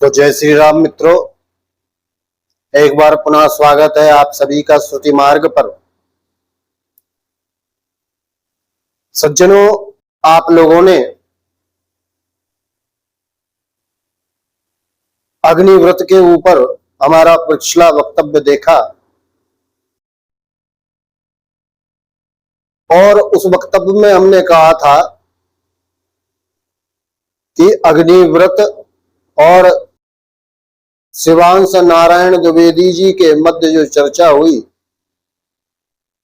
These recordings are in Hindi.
तो जय श्री राम मित्रों, एक बार पुनः स्वागत है आप सभी का श्रुति मार्ग पर। सज्जनों, आप लोगों ने अग्निव्रत के ऊपर हमारा पिछला वक्तव्य देखा और उस वक्तव्य में हमने कहा था कि अग्निव्रत और शिवांश नारायण द्विवेदी जी के मध्य जो चर्चा हुई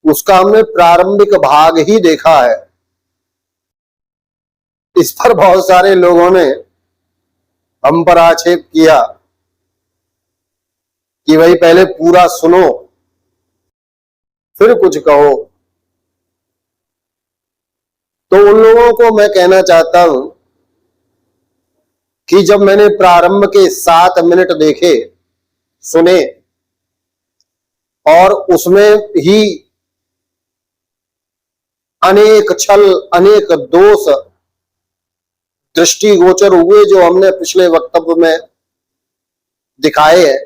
उसका हमने प्रारंभिक भाग ही देखा है। इस पर बहुत सारे लोगों ने हम पर आक्षेप किया कि भाई पहले पूरा सुनो फिर कुछ कहो। तो उन लोगों को मैं कहना चाहता हूं कि जब मैंने प्रारंभ के 7 मिनट देखे सुने और उसमें ही अनेक छल अनेक दोष दृष्टिगोचर हुए जो हमने पिछले वक्तव्य में दिखाए हैं,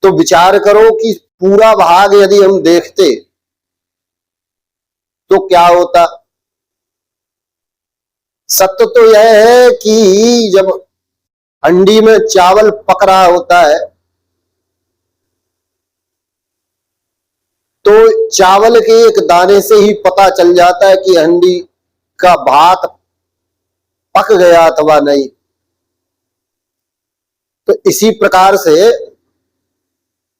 तो विचार करो कि पूरा भाग यदि हम देखते तो क्या होता। सत्य तो यह है कि जब हंडी में चावल पक रहा होता है तो चावल के एक दाने से ही पता चल जाता है कि हंडी का भात पक गया अथवा नहीं। तो इसी प्रकार से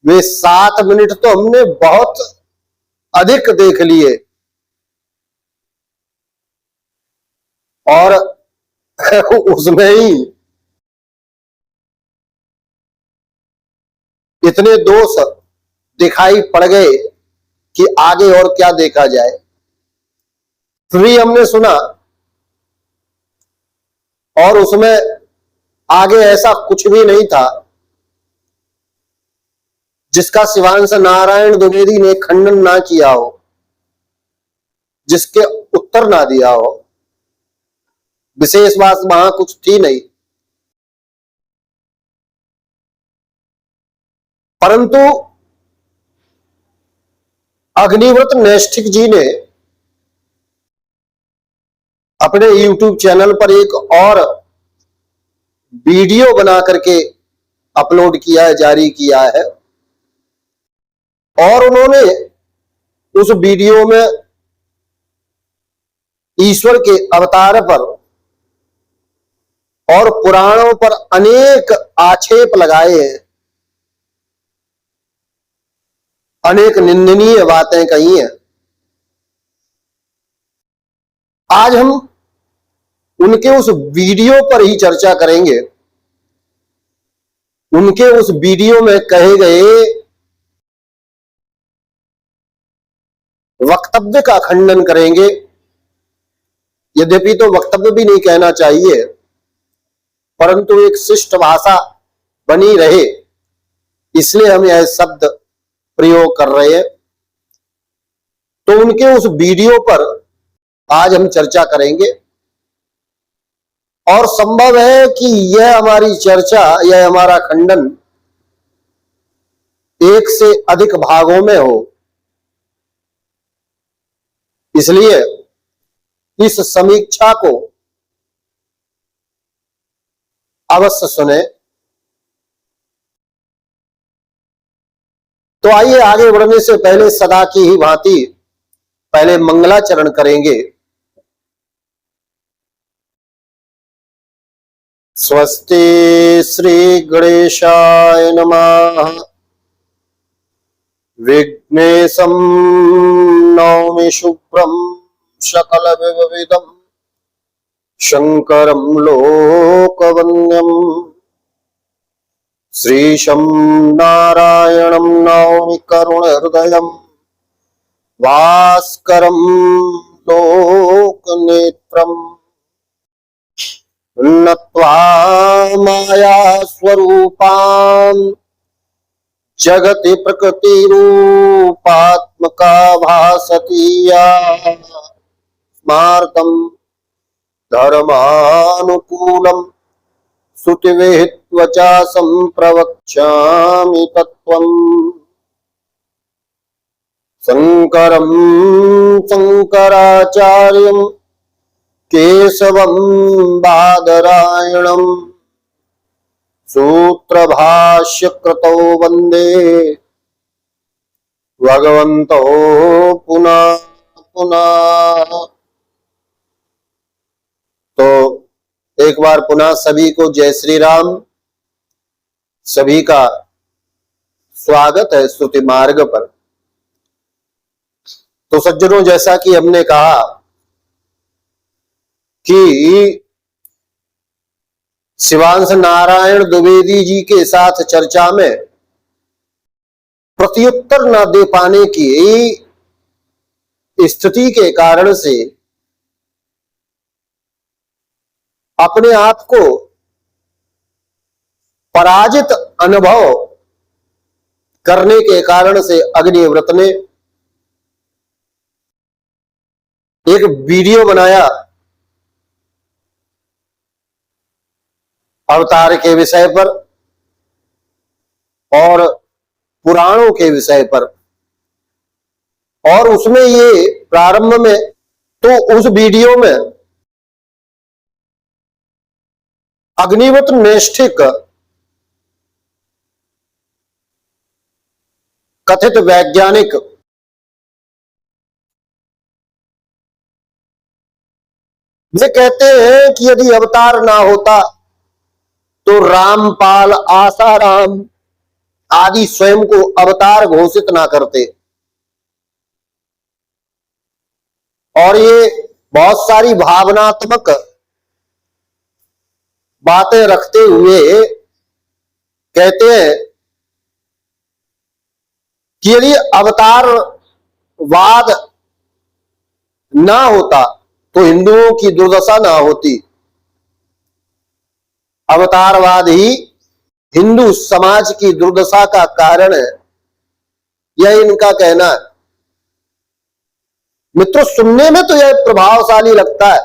वे 7 मिनट तो हमने बहुत अधिक देख लिए और उसमें ही इतने दोष दिखाई पड़ गए कि आगे और क्या देखा जाए। फिर हमने सुना और उसमें आगे ऐसा कुछ भी नहीं था जिसका शिवांश नारायण द्विवेदी ने खंडन ना किया हो, जिसके उत्तर ना दिया हो। विशेष बात वहां कुछ थी नहीं, परंतु अग्निव्रत नैष्ठिक जी ने अपने YouTube चैनल पर एक और वीडियो बना करके अपलोड किया है, जारी किया है, और उन्होंने उस वीडियो में ईश्वर के अवतार पर और पुराणों पर अनेक आक्षेप लगाए हैं, अनेक निंदनीय बातें कही हैं। आज हम उनके उस वीडियो पर ही चर्चा करेंगे। उनके उस वीडियो में कहे गए वक्तव्य का खंडन करेंगे। यद्यपि तो वक्तव्य भी नहीं कहना चाहिए, परंतु एक शिष्ट भाषा बनी रहे इसलिए हम यह शब्द प्रयोग कर रहे हैं। तो उनके उस वीडियो पर आज हम चर्चा करेंगे और संभव है कि यह हमारी चर्चा, यह हमारा खंडन एक से अधिक भागों में हो। इसलिए इस समीक्षा को अवश्य सुने। तो आइए आगे बढ़ने से पहले सदा की ही भांति पहले मंगलाचरण करेंगे। स्वस्ति श्री गणेशाय नमः। विघ्नेशं नौमि शुभ्रं सकल विविधं शंकरं लोकवन्यं श्रीशं नारायणं नौमि करुणहृदयं भास्करं लोकनेत्रम् नत्वा माया स्वरूपां जगति प्रकृति रूपात्मका भासति या स्मार्तम् धर्मानुकूलम् श्रुतिविहित्वचा संप्रवक्ष्यामि तत्त्वम् शंकरं शंकराचार्यं केशवं बादरायणं सूत्रभाष्यकृतौ वन्दे भगवन्तौ पुनः पुनः। तो एक बार पुनः सभी को जय श्री राम। सभी का स्वागत है श्रुति मार्ग पर। तो सज्जनों, जैसा कि हमने कहा कि शिवांश नारायण द्विवेदी जी के साथ चर्चा में प्रत्युत्तर न दे पाने की स्थिति के कारण से अपने आप को पराजित अनुभव करने के कारण से अग्निव्रत ने एक वीडियो बनाया अवतार के विषय पर और पुराणों के विषय पर। और उसमें ये प्रारंभ में तो उस वीडियो में अग्निव्रत नैष्ठिक कथित वैज्ञानिक वे कहते हैं कि यदि अवतार ना होता तो रामपाल, आसाराम आदि स्वयं को अवतार घोषित ना करते। और ये बहुत सारी भावनात्मक बातें रखते हुए कहते हैं कि यदि अवतारवाद ना होता तो हिंदुओं की दुर्दशा ना होती। अवतारवाद ही हिंदू समाज की दुर्दशा का कारण है, यह इनका कहना है। मित्रों, सुनने में तो यह प्रभावशाली लगता है,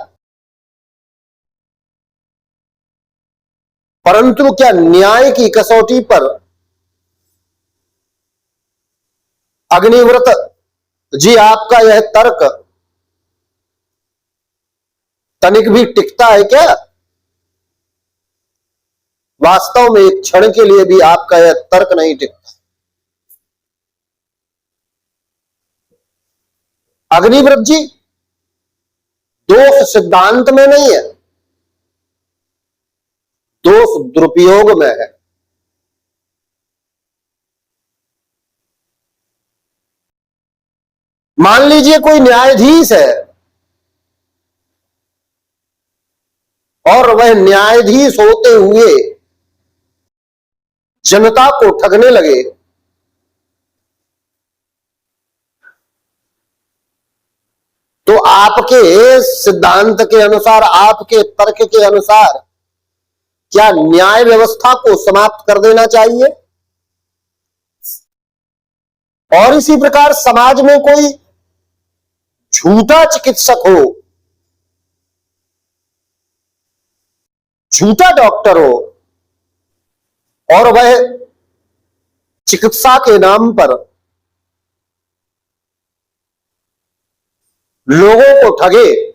परंतु क्या न्याय की कसौटी पर अग्निव्रत जी आपका यह तर्क तनिक भी टिकता है क्या? वास्तव में एक क्षण के लिए भी आपका यह तर्क नहीं टिकता। अग्निव्रत जी दोष सिद्धांत में नहीं है, दोष दुरुपयोग में है। मान लीजिए कोई न्यायाधीश है और वह न्यायाधीश होते हुए जनता को ठगने लगे, तो आपके सिद्धांत के अनुसार, आपके तर्क के अनुसार क्या न्याय व्यवस्था को समाप्त कर देना चाहिए? और इसी प्रकार समाज में कोई झूठा चिकित्सक हो, झूठा डॉक्टर हो और वह चिकित्सा के नाम पर लोगों को ठगे,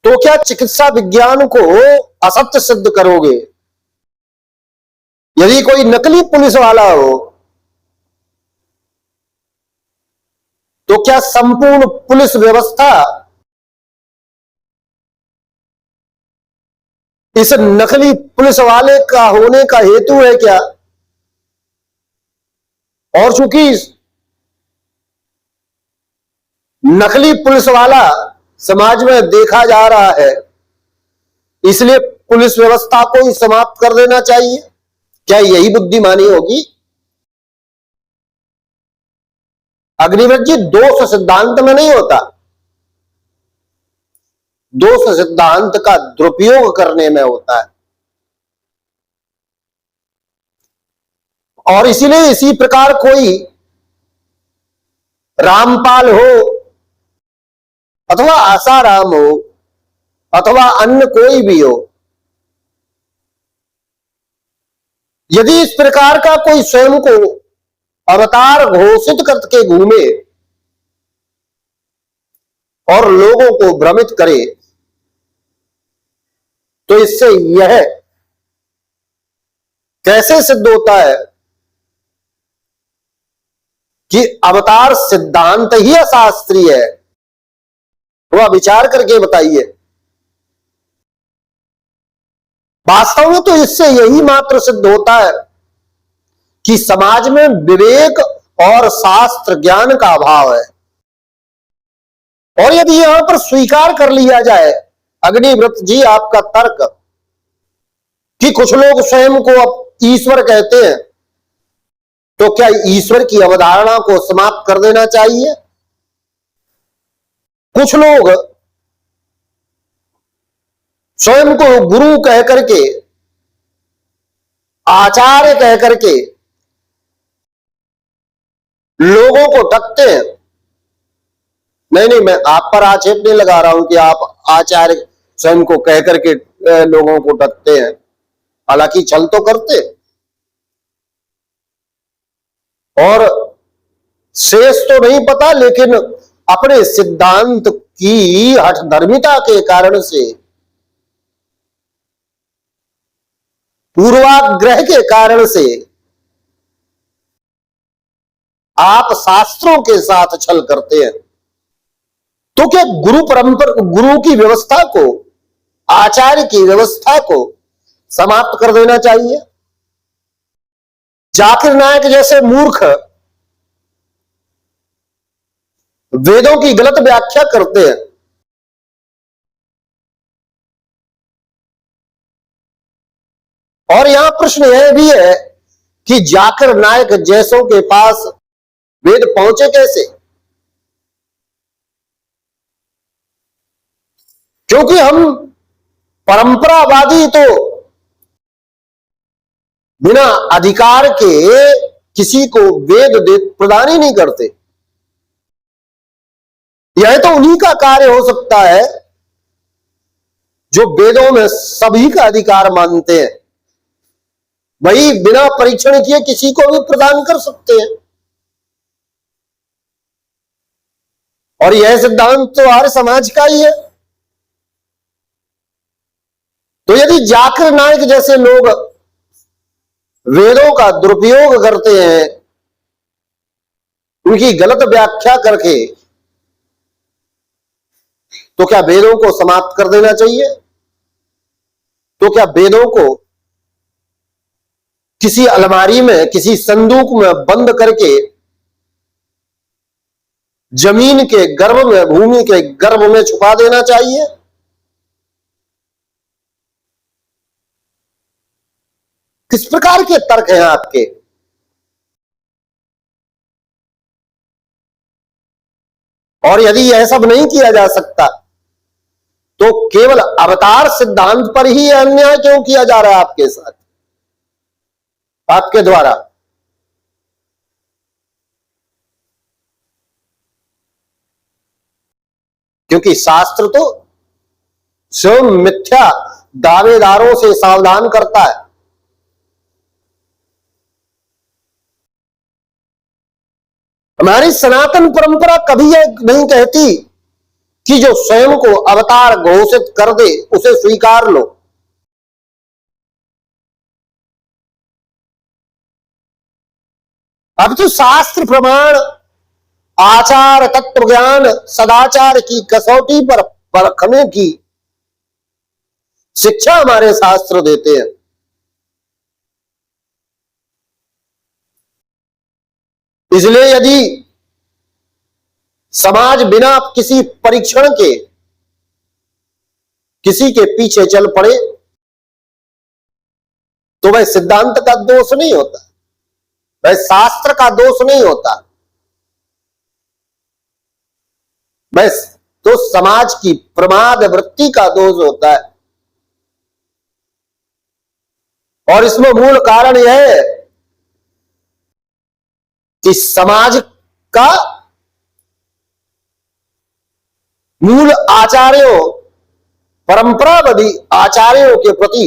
तो क्या चिकित्सा विज्ञान को असत्य सिद्ध करोगे? यदि कोई नकली पुलिस वाला हो तो क्या संपूर्ण पुलिस व्यवस्था इस नकली पुलिस वाले का होने का हेतु है क्या? और चूंकि नकली पुलिस वाला समाज में देखा जा रहा है, इसलिए पुलिस व्यवस्था को ही समाप्त कर देना चाहिए। क्या यही बुद्धिमानी होगी? अग्निव्रत जी, दोष सिद्धांत में नहीं होता, दोष सिद्धांत का दुरुपयोग करने में होता है। और इसीलिए इसी प्रकार कोई रामपाल हो अथवा आसाराम हो अथवा अन्य कोई भी हो, यदि इस प्रकार का कोई स्वयं को अवतार घोषित करके घूमे और लोगों को भ्रमित करे, तो इससे यह कैसे सिद्ध होता है कि अवतार सिद्धांत ही अशास्त्रीय है? थोड़ा विचार करके बताइए। वास्तव में तो इससे यही मात्र सिद्ध होता है कि समाज में विवेक और शास्त्र ज्ञान का अभाव है। और यदि यहां पर स्वीकार कर लिया जाए, अग्निव्रत जी, आपका तर्क कि कुछ लोग स्वयं को अब ईश्वर कहते हैं, तो क्या ईश्वर की अवधारणा को समाप्त कर देना चाहिए? कुछ लोग स्वयं को गुरु कह करके, आचार्य कह करके लोगों को ठगते हैं। नहीं, मैं आप पर आक्षेप नहीं लगा रहा हूं कि आप आचार्य स्वयं को कह करके लोगों को ठगते हैं, हालांकि छल तो करते। और शेष तो नहीं पता, लेकिन अपने सिद्धांत की हठधर्मिता के कारण से, पूर्वाग्रह के कारण से आप शास्त्रों के साथ छल करते हैं। तो क्या गुरु की व्यवस्था को, आचार्य की व्यवस्था को समाप्त कर देना चाहिए? जाकिर नायक जैसे मूर्ख वेदों की गलत व्याख्या करते हैं। और यहां प्रश्न यह भी है कि जाकिर नायक जैसों के पास वेद पहुंचे कैसे? क्योंकि हम परंपरावादी तो बिना अधिकार के किसी को वेद प्रदान ही नहीं करते। यह तो उन्हीं का कार्य हो सकता है जो वेदों में सभी का अधिकार मानते हैं, वही बिना परीक्षण किए किसी को भी प्रदान कर सकते हैं। और यह सिद्धांत तो आर्य समाज का ही है। तो यदि जाकिर नायक जैसे लोग वेदों का दुरुपयोग करते हैं, उनकी गलत व्याख्या करके, तो क्या वेदों को समाप्त कर देना चाहिए? तो क्या वेदों को किसी अलमारी में, किसी संदूक में बंद करके जमीन के गर्भ में, भूमि के गर्भ में छुपा देना चाहिए? किस प्रकार के तर्क हैं आपके? और यदि यह सब नहीं किया जा सकता, तो केवल अवतार सिद्धांत पर ही अन्याय क्यों किया जा रहा है आपके साथ, आपके द्वारा? क्योंकि शास्त्र तो स्वयं मिथ्या दावेदारों से सावधान करता है। हमारी सनातन परंपरा कभी यह नहीं कहती कि जो स्वयं को अवतार घोषित कर दे उसे स्वीकार लो। अब तो शास्त्र प्रमाण, आचार, तत्व ज्ञान, सदाचार की कसौटी पर परखने की शिक्षा हमारे शास्त्र देते हैं। इसलिए यदि समाज बिना किसी परीक्षण के किसी के पीछे चल पड़े, तो वह सिद्धांत का दोष नहीं होता, वह शास्त्र का दोष नहीं होता, वह तो समाज की प्रमाद वृत्ति का दोष होता है। और इसमें मूल कारण यह है कि समाज का मूल आचार्यों, परंपरावादी आचार्यों के प्रति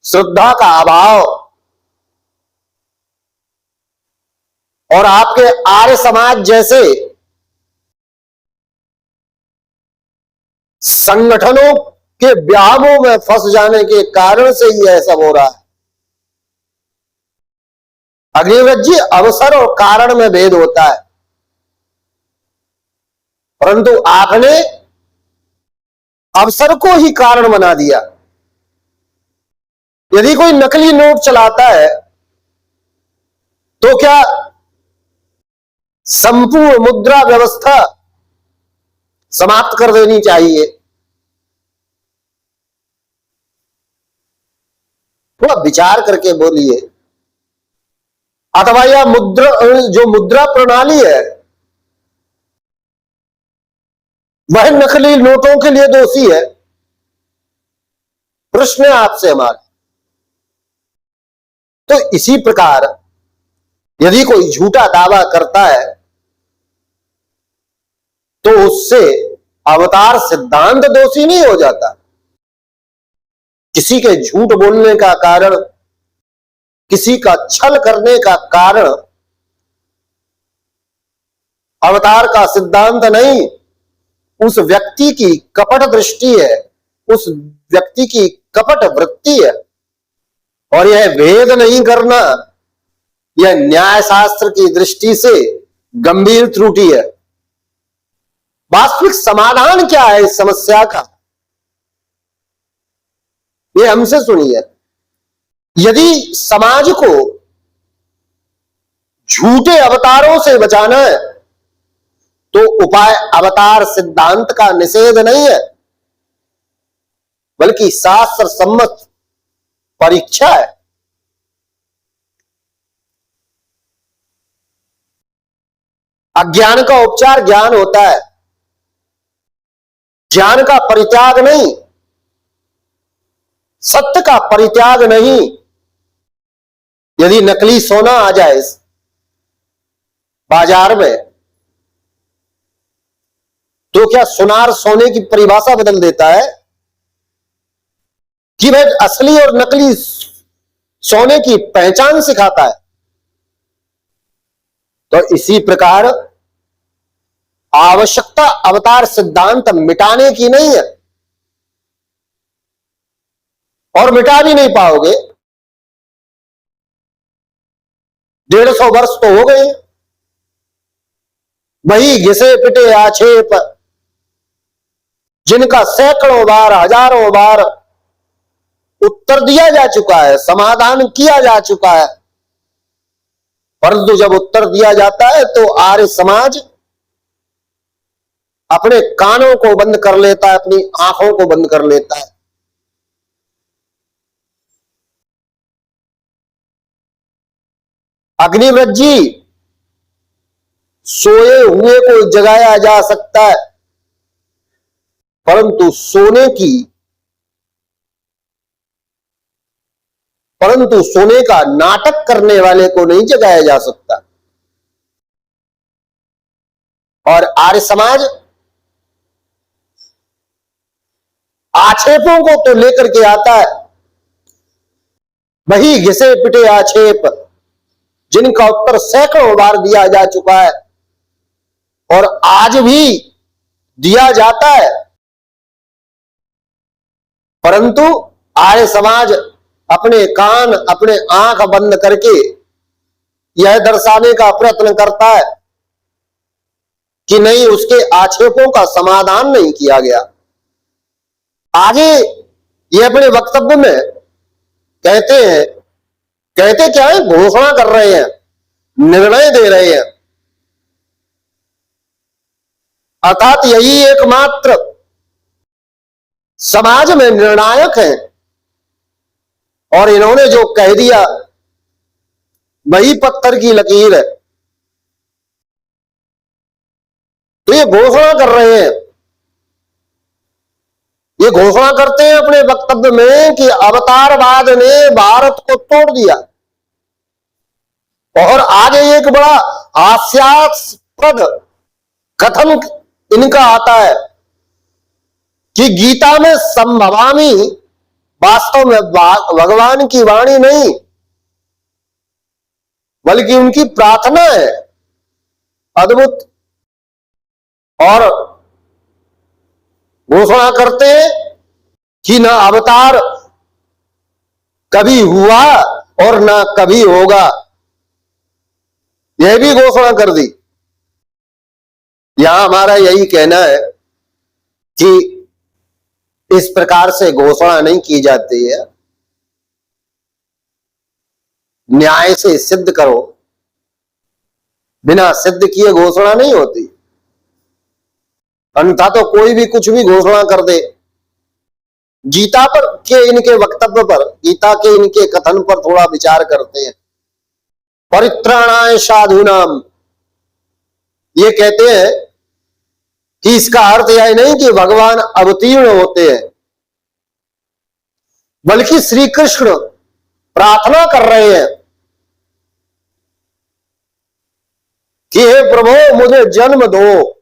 श्रद्धा का अभाव और आपके आर्य समाज जैसे संगठनों के व्यामों में फंस जाने के कारण से ही ऐसा हो रहा है। अग्निव्रत जी, अवसर और कारण में भेद होता है, परंतु आपने अवसर को ही कारण बना दिया। यदि कोई नकली नोट चलाता है तो क्या संपूर्ण मुद्रा व्यवस्था समाप्त कर देनी चाहिए? थोड़ा विचार करके बोलिए। अथवा यह मुद्रा प्रणाली है, वह नकली नोटों के लिए दोषी है? प्रश्न है आपसे हमारा। तो इसी प्रकार यदि कोई झूठा दावा करता है तो उससे अवतार सिद्धांत दोषी नहीं हो जाता। किसी के झूठ बोलने का कारण, किसी का छल करने का कारण अवतार का सिद्धांत नहीं, उस व्यक्ति की कपट दृष्टि है, उस व्यक्ति की कपट वृत्ति है। और यह भेद नहीं करना, यह न्याय शास्त्र की दृष्टि से गंभीर त्रुटि है। वास्तविक समाधान क्या है इस समस्या का, ये हमसे सुनिए। यदि समाज को झूठे अवतारों से बचाना है तो उपाय अवतार सिद्धांत का निषेध नहीं है, बल्कि शास्त्र सम्मत परीक्षा है। अज्ञान का उपचार ज्ञान होता है, ज्ञान का परित्याग नहीं, सत्य का परित्याग नहीं। यदि नकली सोना आ जाए बाजार में तो क्या सुनार सोने की परिभाषा बदल देता है कि वह असली और नकली सोने की पहचान सिखाता है? तो इसी प्रकार आवश्यकता अवतार सिद्धांत मिटाने की नहीं है, और मिटा भी नहीं पाओगे। 150 वर्ष तो हो गए, वही घिसे पिटे आक्षेप जिनका सैकड़ों बार, हजारों बार उत्तर दिया जा चुका है, समाधान किया जा चुका है, परंतु जब उत्तर दिया जाता है तो आर्य समाज अपने कानों को बंद कर लेता है, अपनी आंखों को बंद कर लेता है। अग्निव्रत जी, सोए हुए को जगाया जा सकता है, परंतु सोने का नाटक करने वाले को नहीं जगाया जा सकता। और आर्य समाज आक्षेपों को तो लेकर के आता है, वही घिसे पिटे आक्षेप जिनका उत्तर सैकड़ों बार दिया जा चुका है और आज भी दिया जाता है, परंतु आर्य समाज अपने कान, अपने आंख बंद करके यह दर्शाने का प्रयत्न करता है कि नहीं, उसके आक्षेपों का समाधान नहीं किया गया। आगे ये अपने वक्तव्य में कहते क्या है, घोषणा कर रहे हैं, निर्णय दे रहे हैं, अर्थात यही एकमात्र समाज में निर्णायक है और इन्होंने जो कह दिया वही पत्थर की लकीर है। तो ये घोषणा कर रहे हैं, ये घोषणा करते हैं अपने वक्तव्य में कि अवतारवाद ने भारत को तोड़ दिया। और आगे एक बड़ा हास्यास्पद कथन इनका आता है कि गीता में संभवामि वास्तव में भगवान की वाणी नहीं, बल्कि उनकी प्रार्थना है। अद्भुत। और घोषणा करते हैं कि न अवतार कभी हुआ और न कभी होगा, यह भी घोषणा कर दी। यहां हमारा यही कहना है कि इस प्रकार से घोषणा नहीं की जाती है, न्याय से सिद्ध करो, बिना सिद्ध किए घोषणा नहीं होती। अन्यथा तो कोई भी कुछ भी घोषणा कर दे। गीता पर के इनके वक्तव्य पर, गीता के इनके कथन पर थोड़ा विचार करते हैं। परित्राणाय साधूनाम, ये कहते हैं कि इसका अर्थ यह नहीं कि भगवान अवतीर्ण होते हैं, बल्कि श्री कृष्ण प्रार्थना कर रहे हैं कि हे प्रभु मुझे जन्म दो।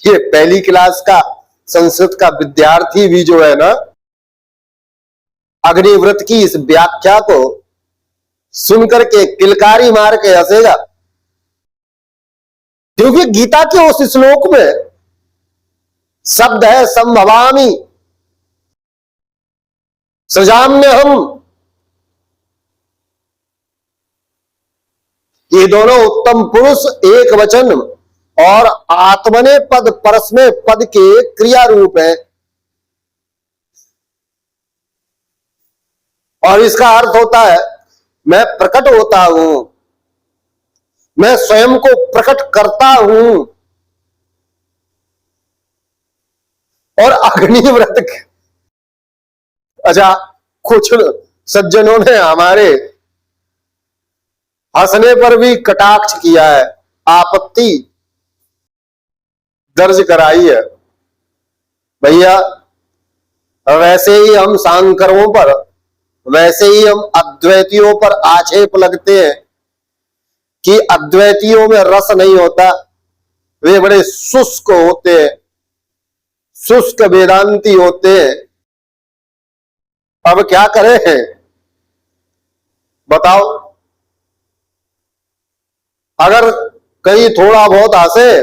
ये पहली क्लास का संस्कृत का विद्यार्थी भी जो है ना, अग्निव्रत की इस व्याख्या को सुनकर के किलकारी मार के हंसेगा, क्योंकि गीता के उस श्लोक में शब्द है संभवामि सृजाम्यहम्। ये दोनों उत्तम पुरुष एक वचन और आत्मने पद परस्मै पद के क्रिया रूप है। और इसका अर्थ होता है मैं प्रकट होता हूं, मैं स्वयं को प्रकट करता हूं। और अग्निव्रत, अच्छा कुछ सज्जनों ने हमारे हंसने पर भी कटाक्ष किया है, आपत्ति दर्ज कराई है। भैया वैसे ही हम सांकरों पर, वैसे ही हम अद्वैतियों पर आक्षेप लगते हैं कि अद्वैतियों में रस नहीं होता, वे बड़े शुष्क होते हैं, शुष्क वेदांती होते हैं। अब क्या करें बताओ? अगर कहीं थोड़ा बहुत हंसे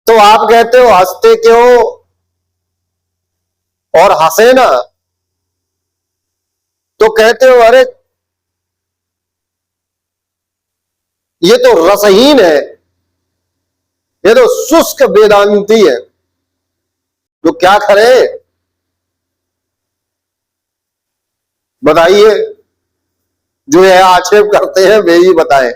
तो आप कहते हो हंसते क्यों, और हंसे ना तो कहते हो अरे ये तो रसहीन है, ये तो शुष्क वेदांती है। तो क्या करे बताइए? जो यह आक्षेप करते हैं वे ही बताएं।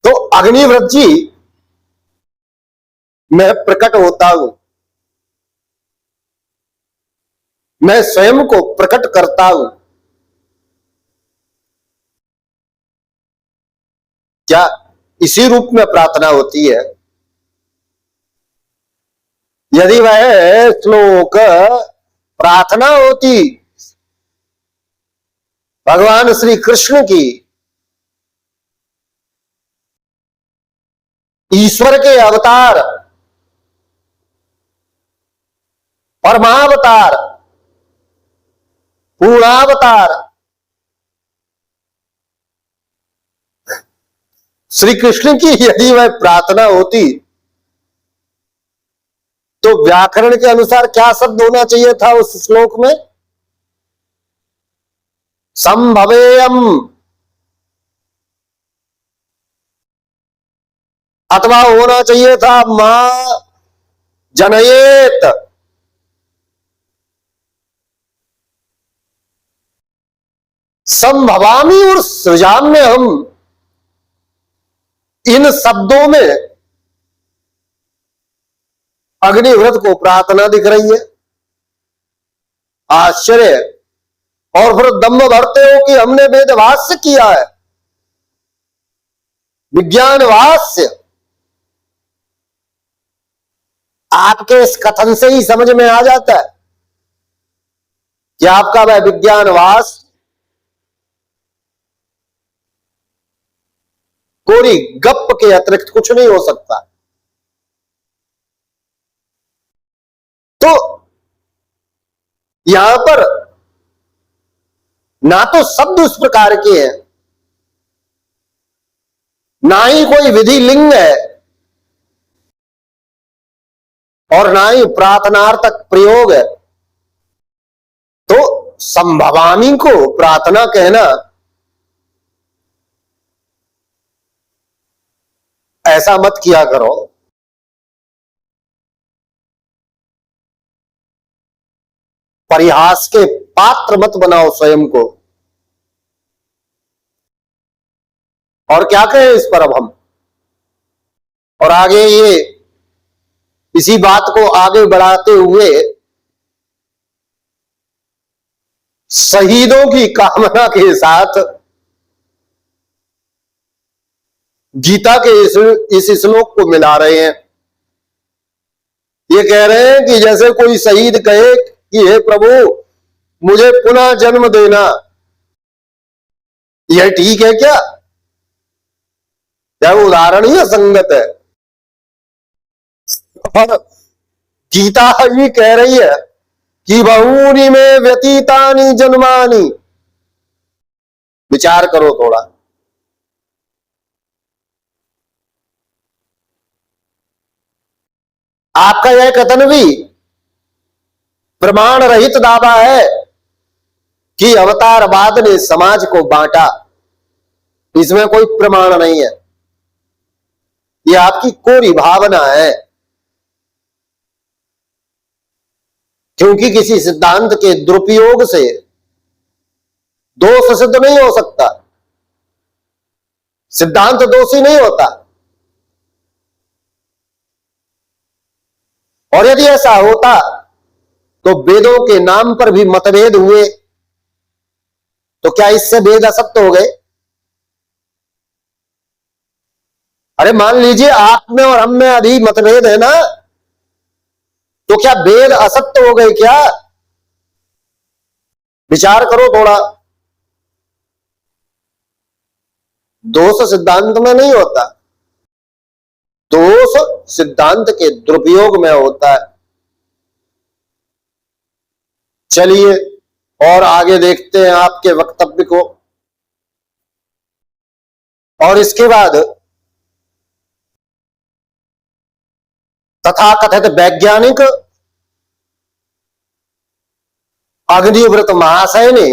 तो अग्निव्रत जी मैं प्रकट होता हूं, मैं स्वयं को प्रकट करता हूं, क्या इसी रूप में प्रार्थना होती है? यदि वह श्लोक प्रार्थना होती भगवान श्री कृष्ण की, ईश्वर के अवतार, परमावतार, पूर्णावतार श्री कृष्ण की यदि वह प्रार्थना होती तो व्याकरण के अनुसार क्या शब्द होना चाहिए था उस श्लोक में? संभवेयम, अथवा होना चाहिए था मां जनयेत। संभवामी और सृजाम्य हम, इन शब्दों में अग्निव्रत को प्रार्थना दिख रही है। आश्चर्य। और फिर दम्भ भरते हो कि हमने वेदभाष्य किया है, विज्ञान भाष्य। आपके इस कथन से ही समझ में आ जाता है कि आपका वह विज्ञान भाष्य कोरी गप के अतिरिक्त कुछ नहीं हो सकता। तो यहां पर ना तो शब्द उस प्रकार के हैं, ना ही कोई विधि लिंग है, और ना ही प्रार्थनार्थक प्रयोग है। तो संभवामी को प्रार्थना कहना ऐसा मत किया करो। परिहास के पात्र मत बनाओ स्वयं को। और क्या कहें इस पर अब हम, और आगे ये इसी बात को आगे बढ़ाते हुए शहीदों की कामना के साथ गीता के इस श्लोक को मिला रहे हैं। ये कह रहे हैं कि जैसे कोई शहीद कहे कि हे प्रभु मुझे पुनः जन्म देना, यह ठीक है क्या? क्या उदाहरण ही असंगत है? और गीता ये कह रही है कि बहूनि में व्यतीतानि जन्मानि। विचार करो थोड़ा। आपका यह कथन भी प्रमाण रहित दावा है कि अवतारवाद ने समाज को बांटा। इसमें कोई प्रमाण नहीं है, यह आपकी कोरी भावना है। क्योंकि किसी सिद्धांत के दुरुपयोग से दोष सिद्ध नहीं हो सकता, सिद्धांत दोषी नहीं होता। और यदि ऐसा होता तो वेदों के नाम पर भी मतभेद हुए, तो क्या इससे वेद असत्य हो गए? अरे मान लीजिए आप में और हम में अधिक मतभेद है ना, तो क्या वेद असत्य हो गए क्या? विचार करो थोड़ा। दोष सिद्धांत में नहीं होता, दोष सिद्धांत के दुरुपयोग में होता है। चलिए और आगे देखते हैं आपके वक्तव्य को। और इसके बाद तथाकथित वैज्ञानिक अग्निव्रत महाशय ने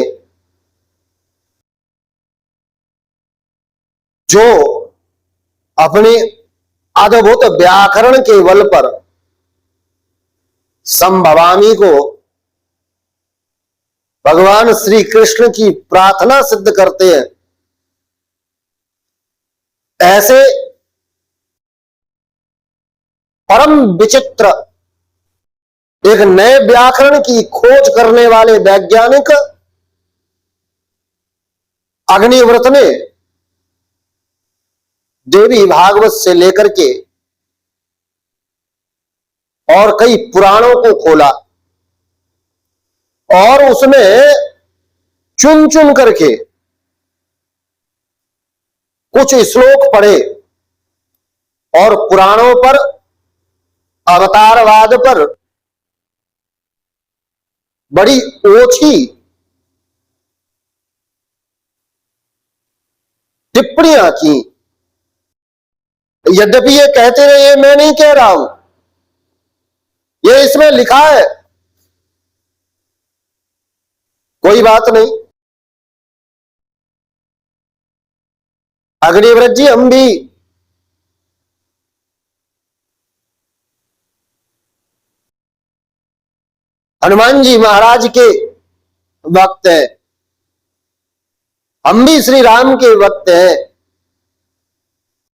जो अपने अद्भुत व्याकरण के बल पर संभवामी को भगवान श्री कृष्ण की प्रार्थना सिद्ध करते हैं, ऐसे परम विचित्र एक नए व्याकरण की खोज करने वाले वैज्ञानिक अग्निव्रत ने देवी भागवत से लेकर के और कई पुराणों को खोला और उसमें चुन चुन करके कुछ श्लोक पढ़े और पुराणों पर, अवतारवाद पर बड़ी ओछी टिप्पणियां की। यद्यपि ये कहते रहे, ये मैं नहीं कह रहा हूं, ये इसमें लिखा है, कोई बात नहीं। अग्निव्रत जी, हम भी हनुमान जी महाराज के भक्त हैं, हम भी श्री राम के भक्त हैं,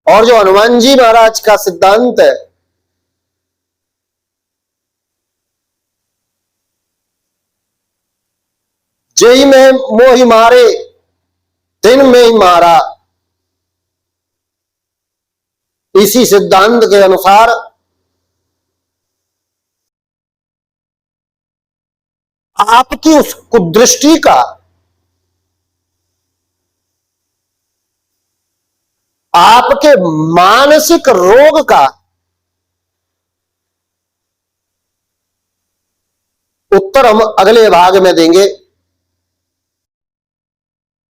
और जो हनुमान जी महाराज का सिद्धांत है जय में मोहि मारे तिन में ही मारा, इसी सिद्धांत के अनुसार आपकी उस कुदृष्टि का, आपके मानसिक रोग का उत्तर हम अगले भाग में देंगे,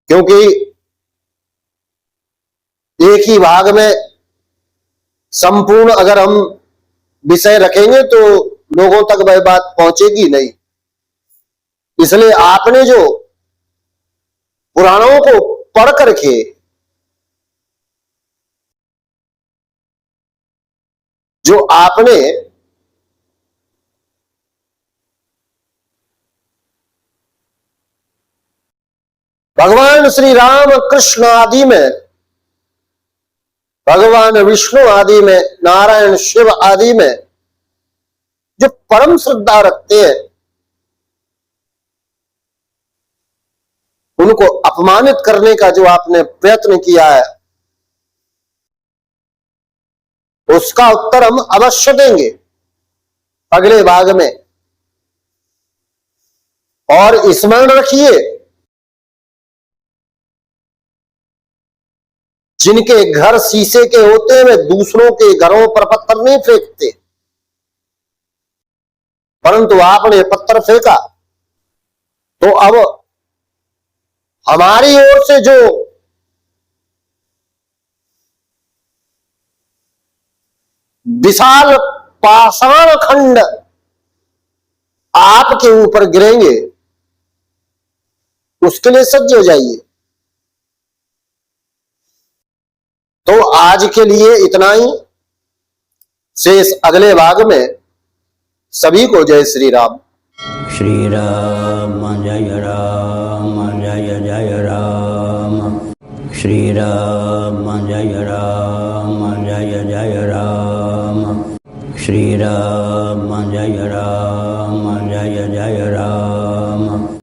क्योंकि एक ही भाग में संपूर्ण अगर हम विषय रखेंगे तो लोगों तक वह बात पहुंचेगी नहीं। इसलिए आपने जो पुराणों को पढ़ करके जो आपने भगवान श्री राम कृष्ण आदि में, भगवान विष्णु आदि में, नारायण शिव आदि में जो परम श्रद्धा रखते हैं, उनको अपमानित करने का जो आपने प्रयत्न किया है, उसका उत्तर हम अवश्य देंगे अगले भाग में। और स्मरण रखिए, जिनके घर शीशे के होते हैं वे दूसरों के घरों पर पत्थर नहीं फेंकते, परंतु आपने पत्थर फेंका तो अब हमारी ओर से जो विशाल पाषाण खंड आपके ऊपर गिरेंगे, उसके लिए सज्ज हो जाइए। तो आज के लिए इतना ही, शेष अगले भाग में। सभी को जय श्री राम। श्री राम जय राम जय जय राम। श्री राम जय राम जय जय राम। श्री राम जय राम जय जय राम।